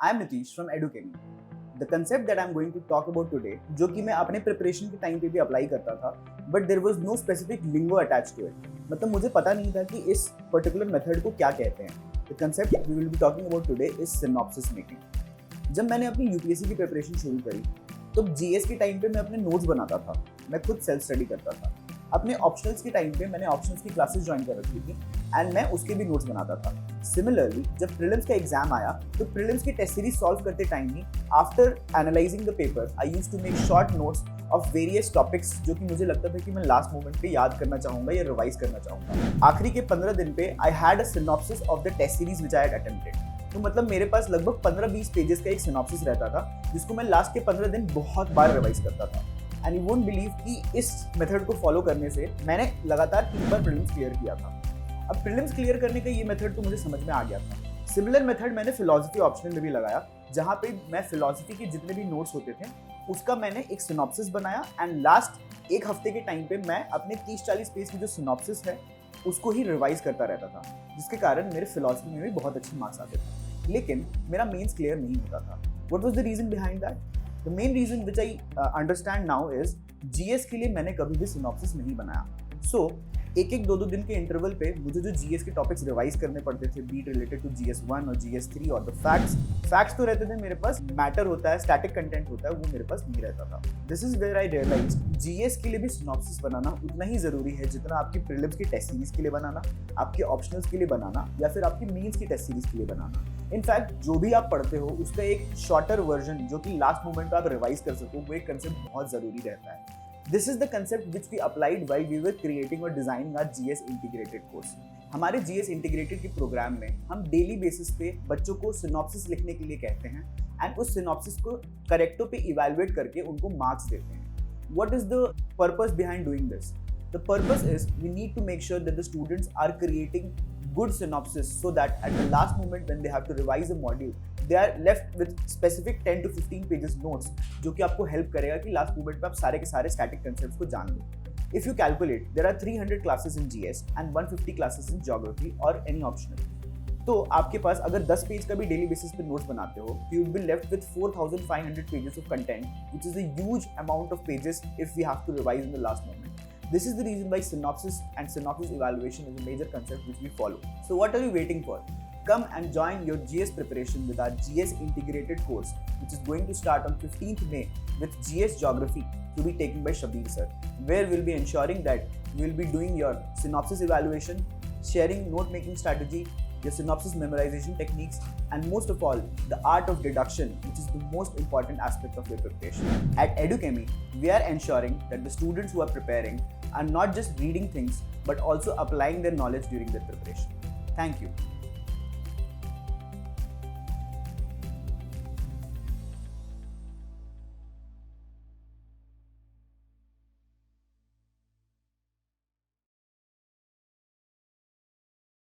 I am Nitish from Edukemy. The concept that I am going to talk about today, जो कि मैं अपने preparation के टाइम पे भी अप्लाई करता था, but there was no specific lingo attached to it. मतलब मुझे पता नहीं था कि इस पर्टिकुलर मेथड को क्या कहते हैं। The concept we will be talking about today is synopsis making. जब मैंने अपनी यूपीएससी की प्रिपरेशन शुरू करी तो जीएस के टाइम पे मैं अपने नोट्स बनाता था, मैं खुद सेल्फ स्टडी करता था। अपने ऑप्शनल्स के टाइम पे मैंने ऑप्शनल्स की क्लासेस ज्वाइन कर रखी थी एंड मैं उसके भी नोट्स बनाता था। सिमिलरली जब प्रीलिम्स का एग्जाम आया तो प्रीलिम्स की टेस्ट सीरीज सॉल्व करते टाइम ही after analysing the paper I used to make short notes of various topics जो कि मुझे लगता था कि मैं लास्ट मोमेंट पे याद करना चाहूंगा या रिवाइज करना चाहूंगा। आखिरी के 15 दिन पे I had a synopsis of the test series which I had attempted. तो मतलब मेरे पास लगभग 15-20 पेजेस का एक सिनॉप्सिस रहता था जिसको मैं लास्ट के 15 दिन बहुत बार रिवाइज करता था। एंड यू वोंट बिलीव कि इस मेथड को फॉलो करने से मैंने लगातार 3 बार प्रीलिम्स क्लियर किया था। अब प्रीलिम्स क्लियर करने का ये मेथड तो मुझे समझ में आ गया था। सिमिलर मेथड मैंने फिलॉसफी ऑप्शनल में भी लगाया, जहाँ पे मैं फिलॉसफी के जितने भी नोट्स होते थे उसका मैंने एक सिनॉप्सिस बनाया एंड लास्ट एक हफ्ते के टाइम पे मैं अपने 30-40 पेज की जो सिनॉप्सिस है उसको ही रिवाइज करता रहता था, जिसके कारण मेरे फिलॉसफी में भी बहुत अच्छे मार्क्स आते थे। लेकिन मेरा मेंस क्लियर नहीं होता था। What was the reason behind that? The main reason which I understand now is GS के लिए मैंने कभी भी सिनॉप्सिस नहीं बनाया। सो एक 2 दिन के इंटरवल पे मुझे जो जीएस के टॉपिक्स रिवाइज करने पड़ते थे, बीट रिलेटेड टू जीएस 1 और जीएस 3 और द फैक्ट्स तो रहते थे मेरे पास, मैटर होता है, स्टैटिक कंटेंट होता है, वो मेरे पास नहीं रहता था। This is where I realise GS के लिए भी सिनॉप्सिस बनाना उतना ही जरूरी है जितना आपकी प्रीलिम्स की टेस्ट सीरीज के लिए बनाना, आपके ऑप्शनल्स के लिए बनाना या फिर आपकी मेंस की टेस्ट सीरीज के लिए बनाना। इनफैक्ट जो भी आप पढ़ते हो उसका एक शॉर्टर वर्जन जो कि लास्ट मोमेंट पे आप रिवाइज कर सको, वो एक कंसेप्ट बहुत जरूरी रहता है। This is the concept which we applied while we were creating or designing our GS integrated course. हमारे GS integrated के प्रोग्राम में हम डेली बेसिस पे बच्चों को सिनॉप्सिस लिखने के लिए कहते हैं एंड उस सिनॉप्सिस को करेक्टो पे इवैल्यूएट करके उनको मार्क्स देते हैं। What is the purpose behind doing this? The purpose is we need to make sure that the students are creating good synopsis so that at the last moment when they have to revise a module they are left with specific 10 to 15 pages notes जो कि आपको help करेगा कि last moment पे आप सारे के सारे स्टैटिक कंसेप्ट्स को जान लो। If you calculate there are 300 classes in GS and 150 classes in geography or any optional, तो आपके पास अगर 10 पेज का भी डेली बेसिस पे नोट्स बनाते हो you will be left with 4500 pages of content which is a huge amount of pages if we have to revise in the last moment. This is the reason why synopsis and synopsis evaluation is a major concept which we follow. So what are you waiting for? Come and join your GS preparation with our GS integrated course, which is going to start on 15th May with GS Geography to be taken by Shabir sir, where we'll be ensuring that you will be doing your synopsis evaluation, sharing note-making strategy, your synopsis memorization techniques, and most of all, the art of deduction, which is the most important aspect of your preparation. At Educemi, we are ensuring that the students who are preparing are not just reading things, but also applying their knowledge during their preparation. Thank you.